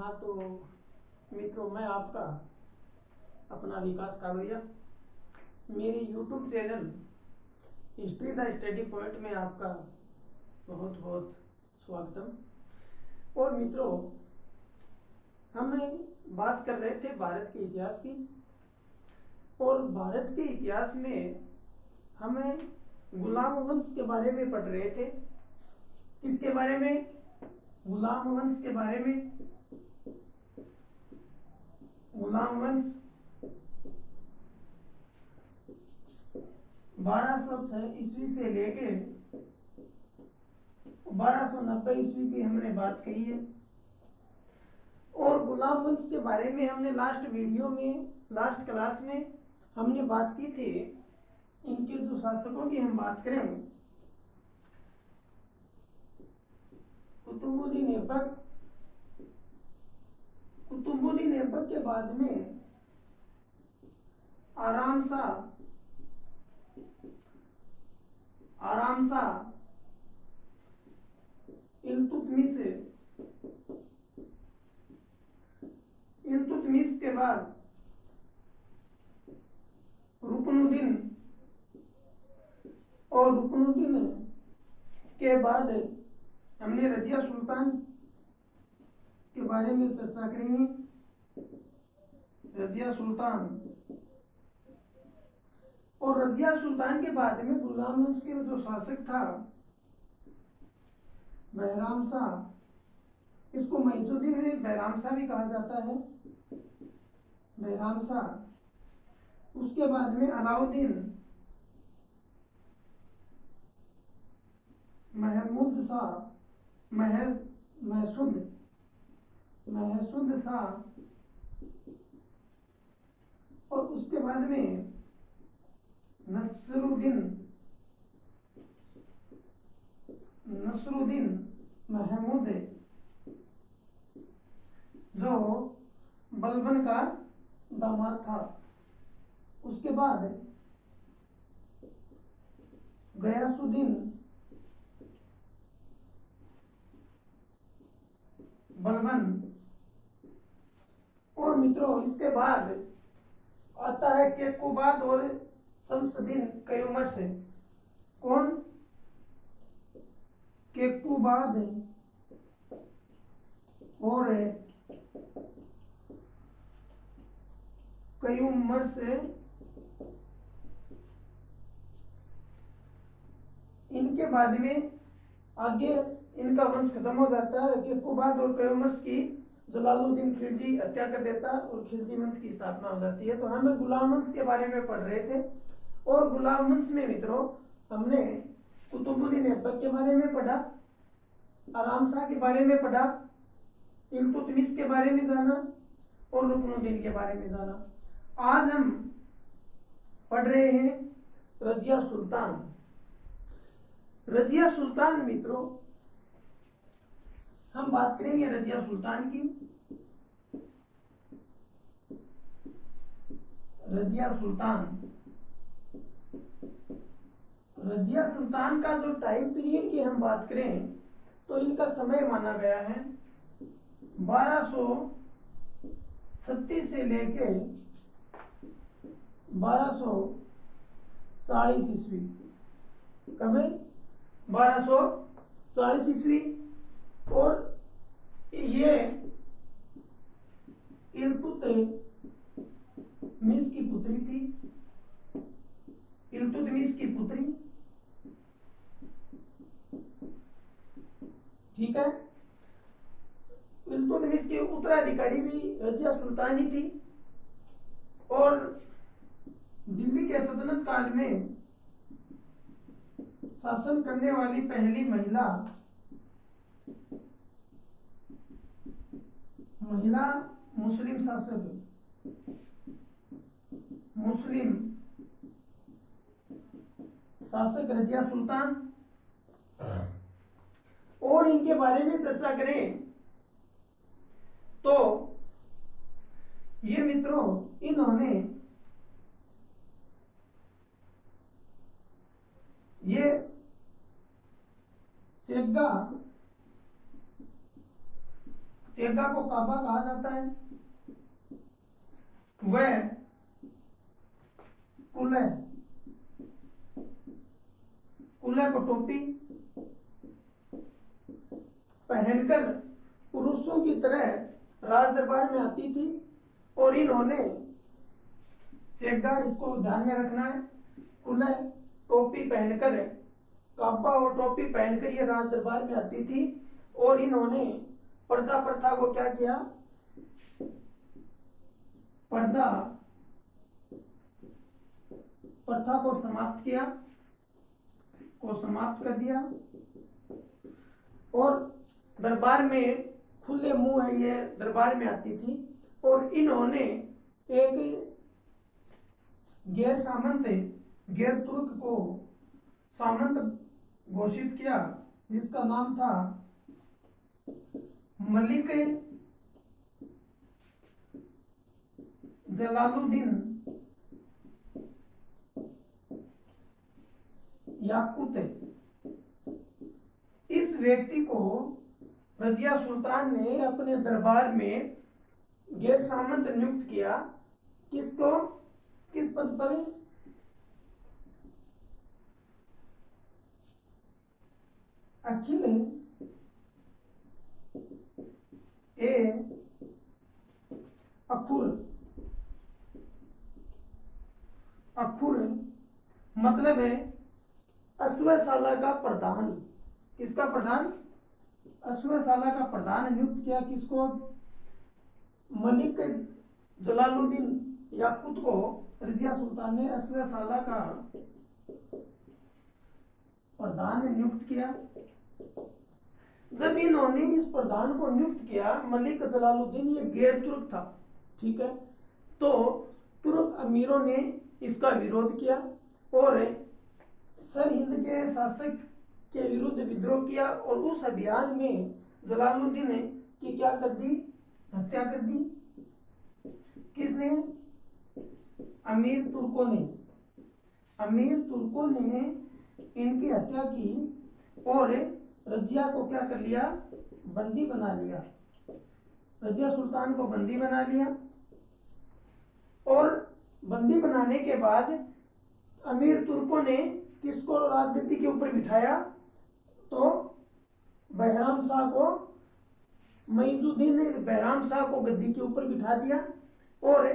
हाँ तो मित्रों, मैं आपका अपना विकास कालोया मेरे YouTube channel history the study point में आपका बहुत बहुत स्वागतम। और मित्रों, हम बात कर रहे थे भारत के इतिहास की, और भारत के इतिहास में हमें गुलाम वंश के बारे में पढ़ रहे थे। किसके बारे में? गुलाम वंश के बारे में। गुलाम वंश 1206 ईस्वी से लेके 1290 ईस्वी की हमने बात कही है। और गुलाम वंश के बारे में हमने लास्ट वीडियो में, लास्ट क्लास में हमने बात की थी। इनके जो शासकों की हम बात करें, कुतुबुद्दीन ऐबक, कुतुबुद्दीन ऐबक के बाद में आराम शाह, इल्तुतमिश के बाद रुकनुद्दीन, और रुकनुद्दीन के बाद हमने रजिया सुल्तान के बारे में चर्चा करेंगे। रजिया सुल्तान, और रजिया सुल्तान के बाद में गुलाम वंश के जो शासक था बैराम शाह, इसको मुइज़ुद्दीन बैराम शाह भी कहा जाता है, बैराम शाह। उसके बाद में अलाउद्दीन महमूद शाह, महसूद शाह, और उसके बाद में नसरुद्दीन महमूद, जो बलबन का दामाद था। उसके बाद गयासुद्दीन बलबन। और मित्रों, इसके बाद आता है केकुबाद और शम्सुद्दीन कयूमर्स। कौन? केकुबाद और कयूमर्स। इनके बाद में आगे इनका वंश खत्म हो जाता है। केकुबाद और कयूमर्स की जलालुद्दीन खिलजी हत्या कर देता और खिलजी वंश की स्थापना हो जाती है। तो हमें गुलाम वंश के बारे में पढ़ रहे थे, और गुलाम वंश में मित्रों हमने कुतुबुद्दीन ऐबक के बारे में पढ़ा, आराम शाह के बारे में पढ़ा, इल्तुतमिश के बारे में जाना, और रुकनुद्दीन के बारे में जाना। आज हम पढ़ रहे हैं रजिया सुल्तान। रजिया सुल्तान मित्रों, हम बात करेंगे रजिया सुल्तान की। रजिया सुल्तान, रजिया सुल्तान का जो टाइम पीरियड की हम बात करें तो इनका समय माना गया है 1236 से लेके 1240 ईस्वी। कब? 1240 ईस्वी। और ये इल्तुतमिश की पुत्री थी, इल्तुतमिश की पुत्री। ठीक है। इल्तुतमिश की उत्तराधिकारी भी रजिया सुल्तान ही थी। और दिल्ली के सल्तनत काल में शासन करने वाली पहली महिला मुस्लिम शासक रजिया सुल्तान। और इनके बारे में चर्चा करें तो ये मित्रों, इन्होंने ये चेग्गा चेगा को काबा कहा जाता है, वह कुल्ले को टोपी पहनकर पुरुषों की तरह राज दरबार में आती थी। और इन्होंने चेगा, इसको ध्यान में रखना है, कुल्ले टोपी पहनकर, काबा और टोपी पहनकर ये राज दरबार में आती थी। और इन्होंने पर्दा प्रथा को क्या किया, पर्दा प्रथा को समाप्त किया, समाप्त कर दिया। और दरबार में खुले मुंह है ये दरबार में आती थी। और इन्होंने एक गैर सामंत, गैर तुर्क को सामंत घोषित किया, जिसका नाम था मलिक जलालुद्दीन याकूत। इस व्यक्ति को रजिया सुल्तान ने अपने दरबार में गैर सामंत नियुक्त किया। किसको, किस पद पर, अखिल ए अखुर, अखुर मतलब है अश्वशाला का प्रधान। किसका प्रधान, अश्वशाला का प्रधान नियुक्त किया। किसको, मलिक जलालुद्दीन याकूत को रजिया सुल्तान ने अश्वशाला का प्रधान नियुक्त किया। जब इन्होंने इस प्रधान को नियुक्त किया, मलिक जलालुद्दीन, ये गैर तुर्क था, ठीक है, तो तुर्क अमीरों ने इसका विरोध किया और सर हिंद के शासक के विरुद्ध विद्रोह किया। और उस अभियान में जलालुद्दीन ने की क्या कर दी, हत्या कर दी। किसने, अमीर तुर्कों ने, अमीर तुर्कों ने इनकी हत्या की और रजिया को क्या कर लिया, बंदी बना लिया, रजिया सुल्तान को बंदी बना लिया। और बंदी बनाने के बाद अमीर तुर्कों ने किसको राजगद्दी के ऊपर बिठाया, तो बहराम शाह को, मुइजुद्दीन बहराम शाह को गद्दी के ऊपर बिठा दिया। और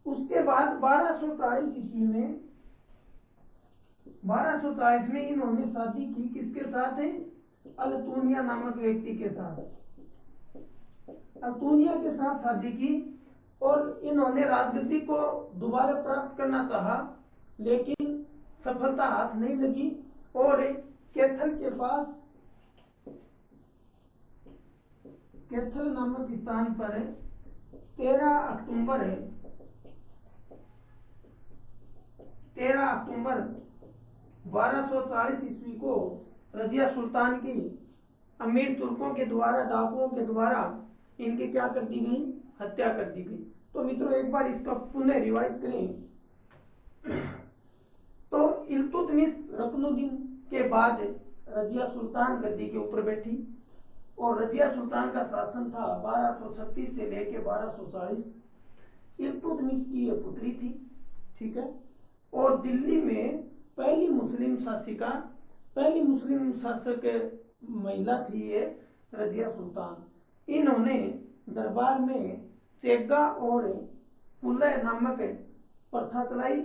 उसके बाद 1240 ईस्वी में, 1240 में इन्होंने शादी की, किसके साथ है, अल्तुनिया नामक व्यक्ति के साथ, अल्तुनिया के साथ शादी की। और इन्होंने राजगद्दी को दोबारा प्राप्त करना चाहा, लेकिन सफलता हाथ नहीं लगी। और कैथल के पास, कैथल नामक स्थान पर 13 अक्टूबर 1240 ईस्वी को रजिया सुल्तान की अमीर तुर्कों के द्वारा, डाकुओं के द्वारा इनकी क्या कर दी गई, हत्या कर दी गई। तो मित्रों एक बार इसका पुनः रिवाइज करें तो इल्तुतमिश रकनुद्दीन के बाद रजिया सुल्तान गद्दी के ऊपर बैठी। और रजिया सुल्तान का शासन था 1236 से लेकर 1240। इल्तुतमिश की ये पुत्री थी, ठीक है। और दिल्ली में पहली मुस्लिम शासिका, पहली मुस्लिम शासक महिला थी ये रजिया सुल्तान। इन्होंने दरबार में चेगा और कुल्ले नामक प्रथा चलाई।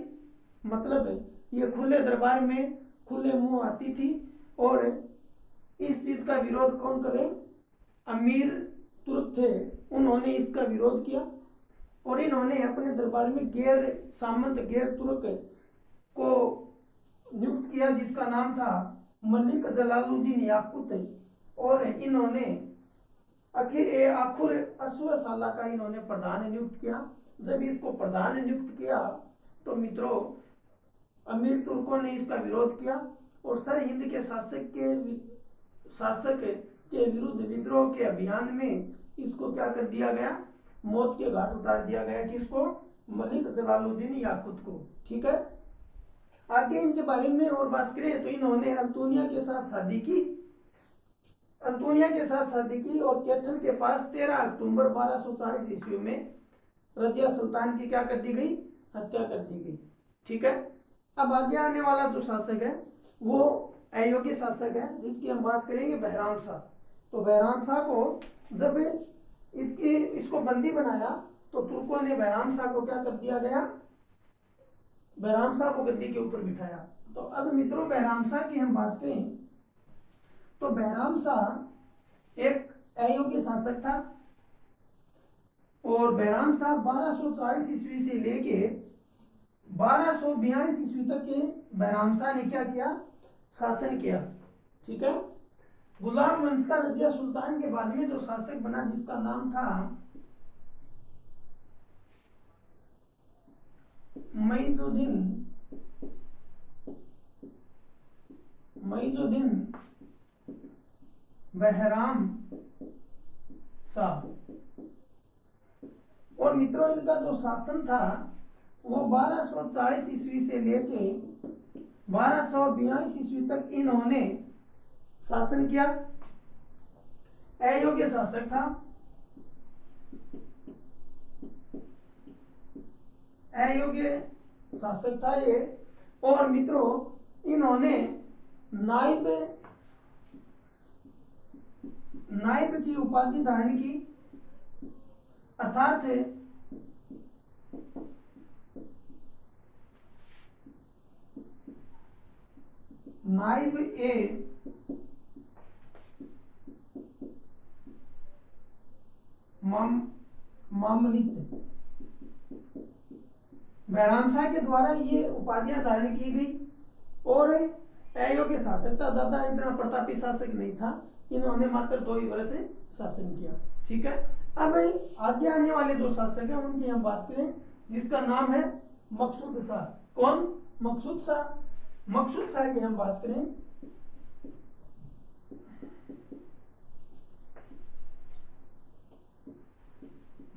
मतलब ये खुले दरबार में खुले मुंह आती थी। और इस चीज का विरोध कौन करे, अमीर तुर्क थे, उन्होंने इसका विरोध किया। और इन्होंने अपने दरबार में गैर सामंत, गैर तुर्क को नियुक्त किया, जिसका नाम था मलिक जलालुद्दीन याकूत। और इन्होंने आखिर अश्वशाला का इन्होंने प्रधान नियुक्त किया। जब इसको प्रधान नियुक्त किया तो मित्रों अमीर तुर्कों ने इसका विरोध किया और सर हिंद के शासक के विरुद्ध विद्रोह के अभियान में इसको क्या कर दिया गया, मौत के घाट उतार दिया गया। किसको, मलिक जलालुद्दीन याकूत को, ठीक है। आगे इनके बारे में और बात करें तो इन्होंने अल्तुनिया के साथ शादी की अंतोनिया के साथ शादी की और कैथल के पास 13 अक्टूबर 1240 ईस्वी में रजिया सुल्तान की क्या कर दी गई, हत्या कर दी गई। ठीक है। अब आगे आने वाला जो शासक है वो अयोग्य शासक है, जिसकी हम बात करेंगे बहराम शाह। तो बहराम शाह को जब इसको बंदी बनाया तो तुर्कों ने बहराम शाह को क्या कर दिया गया, बहराम शाह को गद्दी के ऊपर बिठाया। तो अब मित्रों बहराम शाह की हम बात करें तो बहराम शाह एक अयोग्य शासक था और बहराम शाह 1240 ईस्वी से लेके 1242 ईस्वी तक के बहराम शाह ने क्या किया, शासन किया। ठीक है। गुलाम वंश का रजिया सुल्तान के बाद में जो शासक बना जिसका नाम था मईजुद्दीन बहराम शाह। और मित्रों इनका जो शासन था वो 1240 ईस्वी से लेके 1242 ईस्वी तक इन्होंने शासन किया। अयोग्य शासक था, अयोग्य शासक था ये। और मित्रों इन्होंने नायब की उपाधि धारण की, अर्थात नायब ए मामलिक। बहराम शाह के द्वारा ये उपाधियां धारण की गई और अयोग्य शासक था, ज्यादा इतना प्रतापी शासक नहीं था, इन्होंने मात्र 2 ही वर्ष शासन किया। ठीक है। अब आगे आने वाले जो शासक है उनकी हम बात करें जिसका नाम है मकसूद शाह। कौन, मकसूद शाह। मकसूद शाह की हम बात करें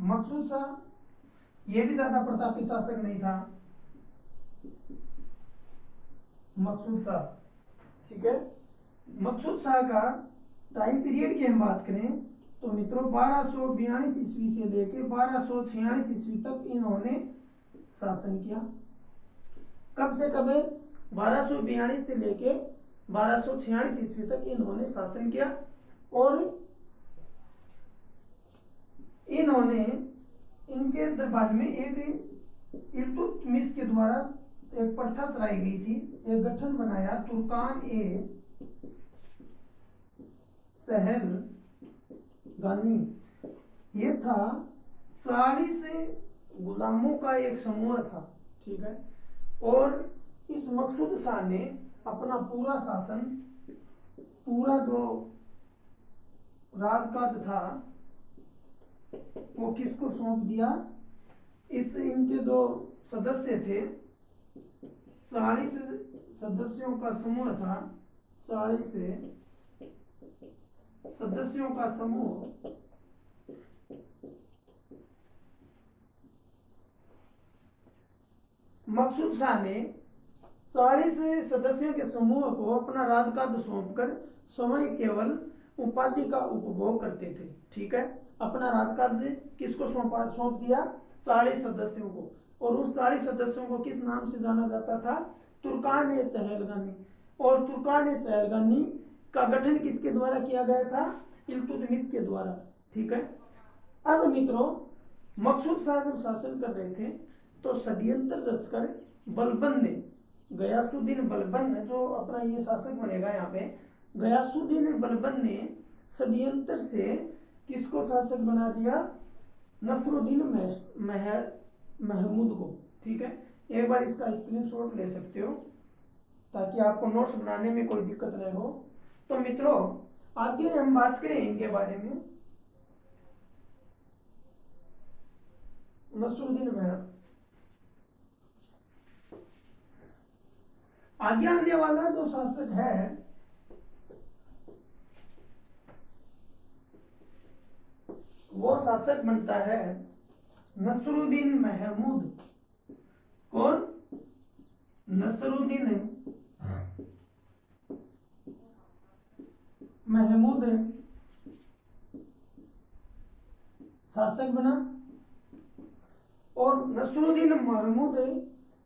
मकसूद शाह ये भी ज्यादा प्रतापी शासक नहीं था, मकसूद शाह। ठीक है। मकसूद शाह का टाइम पीरियड की हम बात करें तो मित्रों 1242 ईस्वी से लेकर 1246 ईस्वी तक इन्होंने शासन किया। कब से कब, 1242 से लेके 1246 ईस्वी तक इन्होंने शासन किया। और इन्होंने इनके दरबार में एक इल्तुतमिश के द्वारा एक प्रथा चलाई गई थी, एक गठन बनाया तुर्कान ए सहल गानी। ये था 40 गुलामों का एक समूह था। ठीक है। और इस मकसूद शाह ने अपना पूरा शासन, पूरा जो राजकाज था वो किसको सौंप दिया, इनके जो सदस्य थे 40 सदस्यों का समूह था, 40 सदस्यों का समूह मकसूद शाह ने 40 सदस्यों के समूह को अपना राजकाज सौंपकर समय केवल उपाधि का उपभोग करते थे। ठीक है। अपना राजकाज किसको सौंप दिया, 40 सदस्यों को। और उस 40 सदस्यों को किस नाम से जाना जाता था, तुर्कान ए चहलगानी। और तुर्कान ए चहलगानी का गठन किसके द्वारा किया गया था, इल्तुतमिश के द्वारा। ठीक है। अब मित्रों मकसूद शाह जब शासन कर रहे थे तो षड्यंत्र रचकर बलबन ने, गयासुद्दीन बलबन जो अपना ये शासक बनेगा यहाँ पे, गयासुद्दीन बलबन ने षड्यंत्र से किसको शासक बना दिया, नसरुद्दीन महमूद को। ठीक है। एक बार इसका स्क्रीनशॉट ले सकते हो ताकि आपको नोट्स बनाने में कोई दिक्कत नहीं हो। तो मित्रों आगे हम बात करें इनके बारे में, नसरुद्दीन महमूद। आगे आने वाला जो शासक है वो शासक बनता है नसरुद्दीन महमूद। कौन, नसरुद्दीन महमूद शासक बना। और नसरुद्दीन महमूद,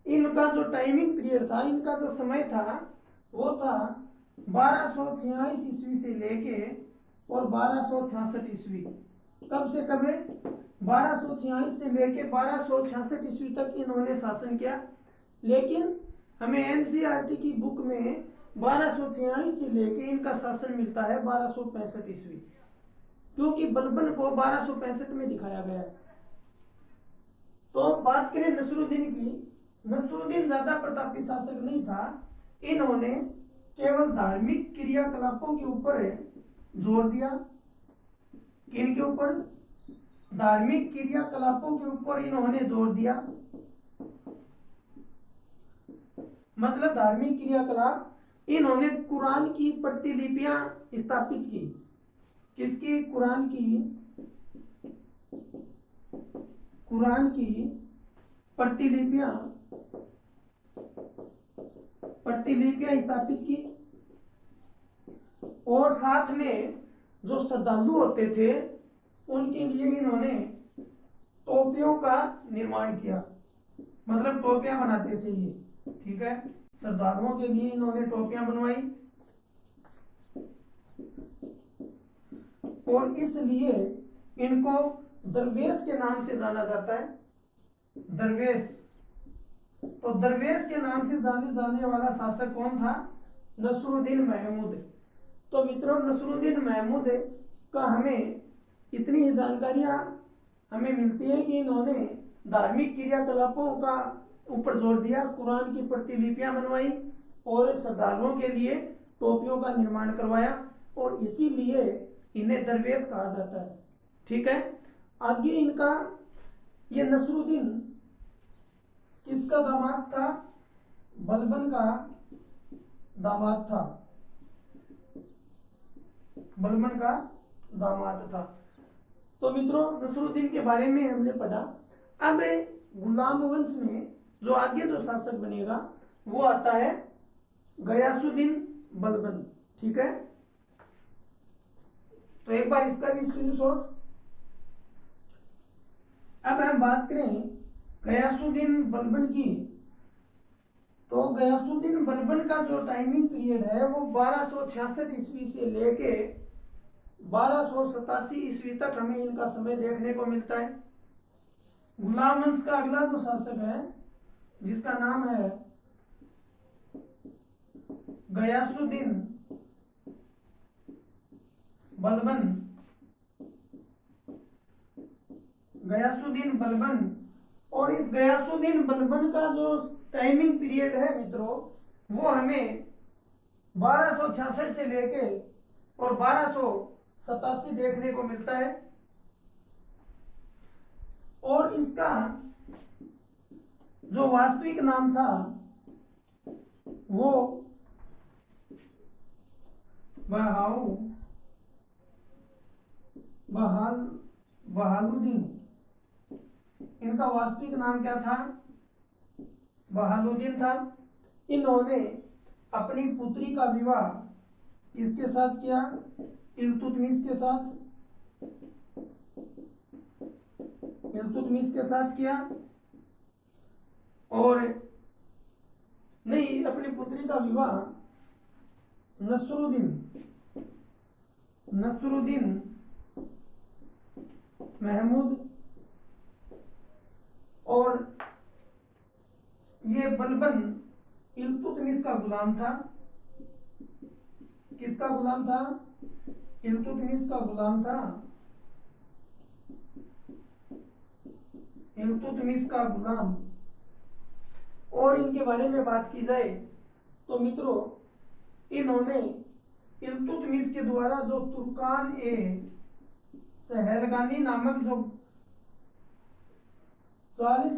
इनका जो टाइमिंग पीरियड था, इनका जो समय था वो था 1246 ईस्वी से लेके और 1266 ईस्वी। कब से कब है? 1246 से लेके 1266 ईस्वी तक इन्होंने शासन किया। लेकिन हमें एनसीईआरटी की बुक में 1246 से लेके इनका शासन मिलता है 1265 ईस्वी, क्योंकि बलबन को 1265 में दिखाया गया है। तो बात करें नसरुद्दीन की, नसरुद्दीन ज्यादा प्रतापी शासक नहीं था। इन्होंने केवल धार्मिक क्रियाकलापों के ऊपर जोर दिया। किनके ऊपर? धार्मिक क्रियाकलापों के ऊपर इन्होंने जोर दिया। मतलब धार्मिक क्रियाकलाप, इन्होंने कुरान की प्रतिलिपियां स्थापित की। किसकी? कुरान की प्रतिलिपियां स्थापित की। और साथ में जो श्रद्धालु होते थे उनके लिए इन्होंने टोपियों का निर्माण किया। मतलब टोपियां बनाते थे ये, ठीक है। श्रद्धालुओं के लिए इन्होंने टोपियां बनवाई। और इसलिए इनको दरवेश के नाम से जाना जाता है। दरवेश। तो दरवेश के नाम से जाने जाने वाला शासक कौन था? नसरुद्दीन महमूद। तो मित्रों, नसरुद्दीन महमूद का हमें इतनी ही जानकारियां हमें मिलती है कि इन्होंने धार्मिक क्रियाकलापों का ऊपर जोर दिया, कुरान की प्रतिलिपियां बनवाई और श्रद्धालुओं के लिए टोपियों का निर्माण करवाया, और इसीलिए इन्हें दरवेश कहा जाता है। ठीक है। आगे इनका ये नसरुद्दीन किसका दामाद था? बलबन का दामाद था। बलबन का दामाद था। तो मित्रों, नसरुद्दीन के बारे में हमने पढ़ा। अब गुलाम वंश में जो आगे जो शासक बनेगा वो आता है गयासुद्दीन बलबन। ठीक है। तो एक बार इसका भी स्क्रीनशॉट। अब हम बात करें गयासुद्दीन बलबन की, तो गयासुद्दीन बलबन का जो टाइमिंग पीरियड है वो 1266 ईस्वी से लेके 1287 ईस्वी तक हमें इनका समय देखने को मिलता है। गुलाम वंश का अगला जो शासक है जिसका नाम है गयासुद्दीन बलबन, गयासुद्दीन बलबन। और इस गयासुद्दीन बलबन का जो टाइमिंग पीरियड है मित्रों वो हमें 1266 से लेके और 1287 देखने को मिलता है। और इसका जो वास्तविक नाम था वो बहालुद्दीन। इनका वास्तविक नाम क्या था? बहालुद्दीन था। इन्होंने अपनी पुत्री का विवाह किसके साथ किया? इल्तुतमिश के साथ। इल्तुतमिश के साथ किया। और नहीं, अपनी पुत्री का विवाह नसरुद्दीन महमूद, और ये बलबन इल्तुतमिश का गुलाम था। किसका गुलाम था? इल्तुतमिश का गुलाम था। इल्तुतमिश का गुलाम। और इनके बारे में बात की जाए तो मित्रों, इन्होंने इल्तुतमिश के द्वारा जो तुर्कान ए सहरगानी नामक जो 40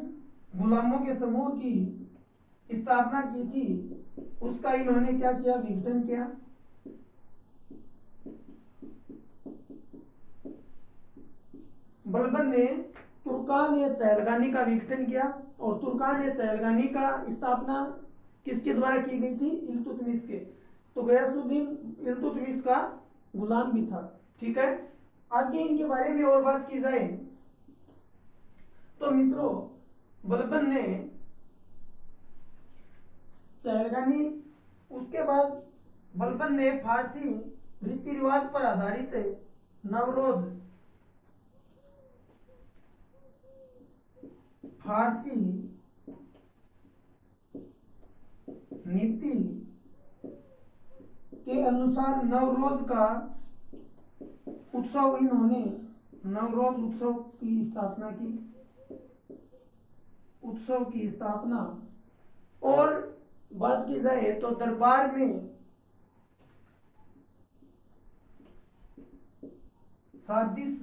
गुलामों के समूह की स्थापना की थी उसका इन्होंने क्या किया? विघटन किया। बलबन ने तुर्कान ए सहरगानी का विघटन किया, और तुर्कान ए सहरगानी का स्थापना किसके द्वारा की गई थी? इल्तुतमिश के। तो गयासुद्दीन इल्तुतमिश का गुलाम भी था। ठीक है। आगे इनके बारे में और बात की जाए तो मित्रों बलबन ने चहलगानी, उसके बाद बलबन ने फारसी रीति रिवाज पर आधारित नवरोज, फारसी नीति के अनुसार नवरोज का उत्सव, इन्होंने नवरोज उत्सव की स्थापना की, उत्सव की स्थापना। और बात की जाए तो दरबार में साजिश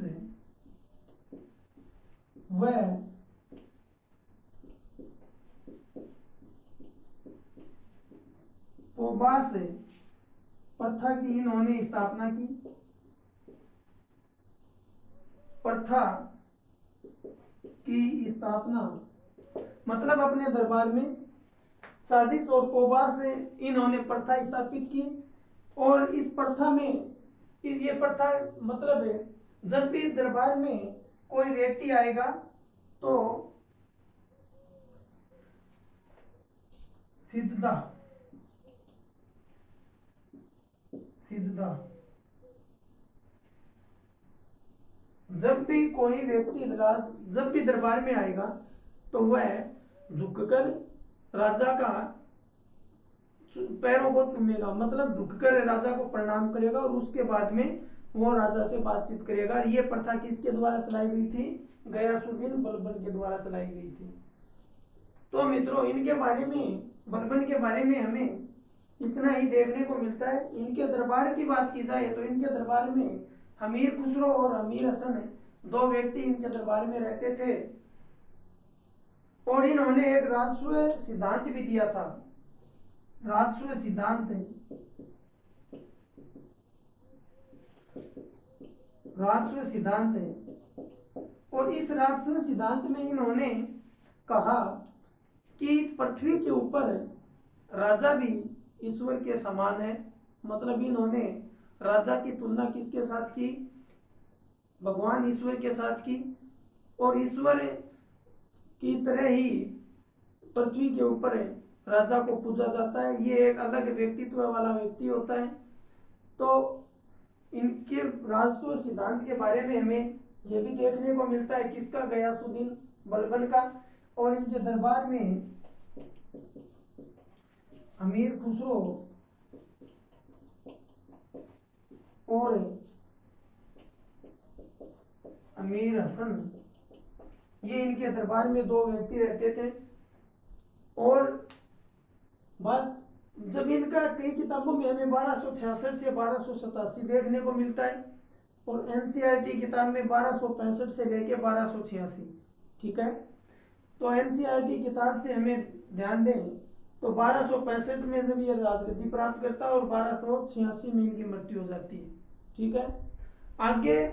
व पोबास प्रथा की इन्होंने स्थापना की। प्रथा की स्थापना मतलब अपने दरबार में साजिश और पोबास से इन्होंने प्रथा स्थापित की। और इस प्रथा में ये प्रथा मतलब है, जब भी दरबार में कोई व्यक्ति आएगा तो सिजदा, जब भी कोई व्यक्ति जब भी दरबार में आएगा तो वह झुककर राजा का पैरों को चूमेगा, मतलब झुककर राजा को प्रणाम करेगा और उसके बाद में वो राजा से बातचीत करेगा। ये प्रथा किसके द्वारा चलाई गई थी? गयासुद्दीन बलबन के द्वारा चलाई गई थी। तो मित्रों इनके बारे में, बलबन के बारे में हमें इतना ही देखने को मिलता है। इनके दरबार की बात की जाए तो इनके दरबार में अमीर खुसरो और अमीर हसन दो व्यक्ति इनके दरबार में रहते थे और इन्होंने एक राजस्व सिद्धांत भी दिया था। राजस्व सिद्धांत, राजस्व सिद्धांत है। और इस राजस्व सिद्धांत में इन्होंने कहा कि पृथ्वी के ऊपर राजा भी ईश्वर के समान है। मतलब इन्होंने राजा की तुलना किसके साथ की? भगवान ईश्वर के साथ की। और ईश्वर की तरह ही पृथ्वी के ऊपर राजा को पूजा जाता है। ये एक अलग व्यक्तित्व वाला व्यक्ति होता है। तो इनके राजस्व सिद्धांत के बारे में हमें यह भी देखने को मिलता है किसका? गयासुद्दीन बलबन का। और इनके दरबार में अमीर खुसरो और अमीर हसन, ये इनके दरबार में दो व्यक्ति रहते थे। और बात जब इनका कई किताबों में हमें 1266 से 1287 देखने को मिलता है और एनसीईआरटी किताब में 1265 से लेके 1286। ठीक है, तो एनसीईआरटी किताब से हमें ध्यान दें तो 1265 में जब ये राजगद्दी प्राप्त करता है और 1286 में इनकी मृत्यु हो जाती है। ठीक है, आगे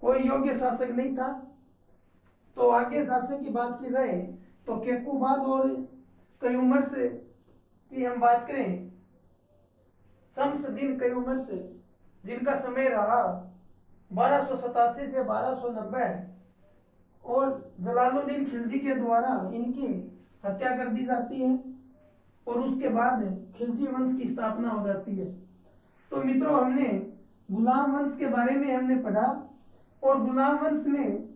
कोई योग्य शासक नहीं था। तो आगे शासक की बात की जाए तो केकुबाद और कयूमर्स की हम बात करें, शम्सुद्दीन कयूमर्स जिनका समय रहा 1287 से 1290 और जलालुद्दीन खिलजी के द्वारा इनकी हत्या कर दी जाती है और उसके बाद खिलजी वंश की स्थापना हो जाती है। तो मित्रों हमने गुलाम वंश के बारे में हमने पढ़ा और गुलाम वंश में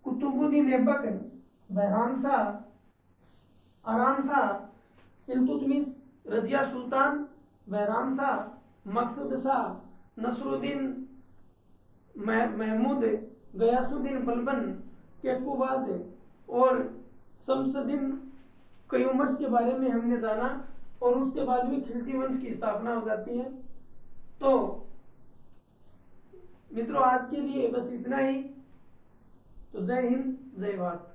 कुतुबुद्दीन ऐबक, बहराम शाह, आराम शाह, इल्तुतमिश, रजिया सुल्तान, बहराम शाह, मकसूद शाह, नसरुद्दीन महमूद, गयासुद्दीन बलबन, केकुबाद और शम्सुद्दीन कयूमर्स के बारे में हमने जाना और उसके बाद में खिलजी वंश की स्थापना हो जाती है। तो मित्रों आज के लिए बस इतना ही। तो जय हिंद, जय भारत।